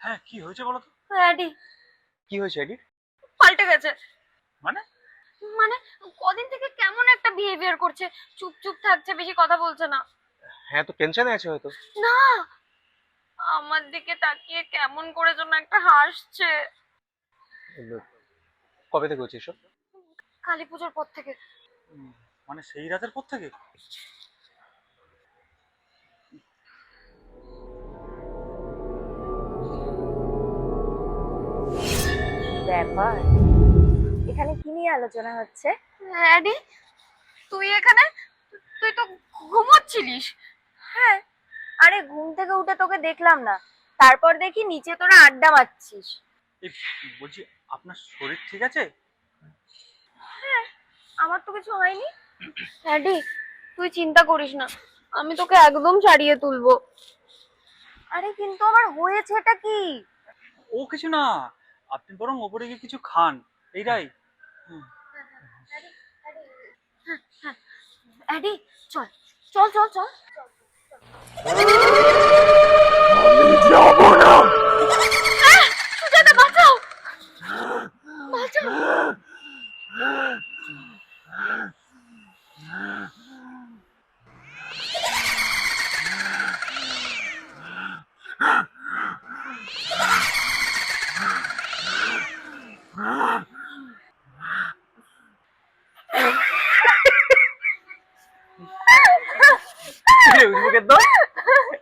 হ্যাঁ, কি হয়েছে বলো তো? অ্যাডি কি হয়েছে এডি? পাল্টে গেছে। মানে? মানে কদিন থেকে কেমন একটা বিহেভিয়ার করছে, চুপ চুপ থাকছে, বেশি কথা বলছে না। হ্যাঁ, তো টেনশনে আছে হয়তো। না, আমার দিকে তাকিয়ে কেমন করে যেন একটা হাসছে। কবে থেকে হচ্ছে এসব? কালী পুজোর পর থেকে। উম, মানে সেই রাতের পর থেকে? ব্যাপার, এখানে কি নিয়ে আলোচনা হচ্ছে? অ্যাডি, তুই এখানে? তুই তো ঘুমোচ্ছিলিস। হ্যাঁ, আরে ঘুম থেকে উঠে তোকে দেখলাম না, তারপর দেখি নিচে তোরা আড্ডা মারছিস। এই বলছি, আপনার শরীর ঠিক আছে? আমার তো কিছু হয়নি। অ্যাডি, তুই চিন্তা করিস না, আমি তোকে একদম ছাড়িয়ে তুলবো। আরে কিন্তু আমার হয়েছেটা কি? ও কিছু না, আপনি বরং ওপরে গিয়ে কিছু খান। এইটাই। অ্যাডি, চল চল চল চল। যাবো না। সুজাতা, বাঁচাও বাঁচাও।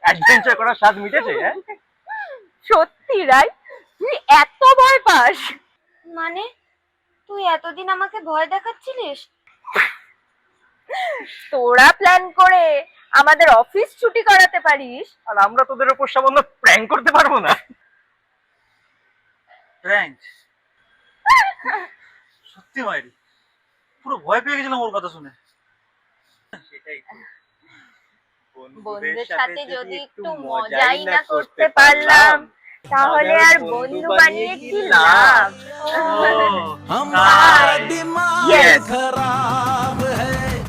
অ্যাডভেঞ্চার করার স্বাদ মিটেছে? হ্যাঁ, সত্যি রাই, তুই এত ভয় পাস? মানে তুই এতদিন আমাকে ভয় দেখাচ্ছিলিস? তোরা প্ল্যান করে আমাদের অফিস ছুটি করাতে পারিস, আর আমরা তোদের উপর সামান্য প্র্যাঙ্ক করতে পারবো না? প্র্যাঙ্ক? সত্যি মায়েরি, পুরো ভয় পেয়ে গেছিলাম ওর কথা শুনে। সেটাই তো। বন্ধুদের সাথে যদি একটু মজাই না করতে পারলাম, তাহলে আর বন্ধু বানিয়ে কি লাভ? ও, हमारा nice. दिमाग Yes. खराब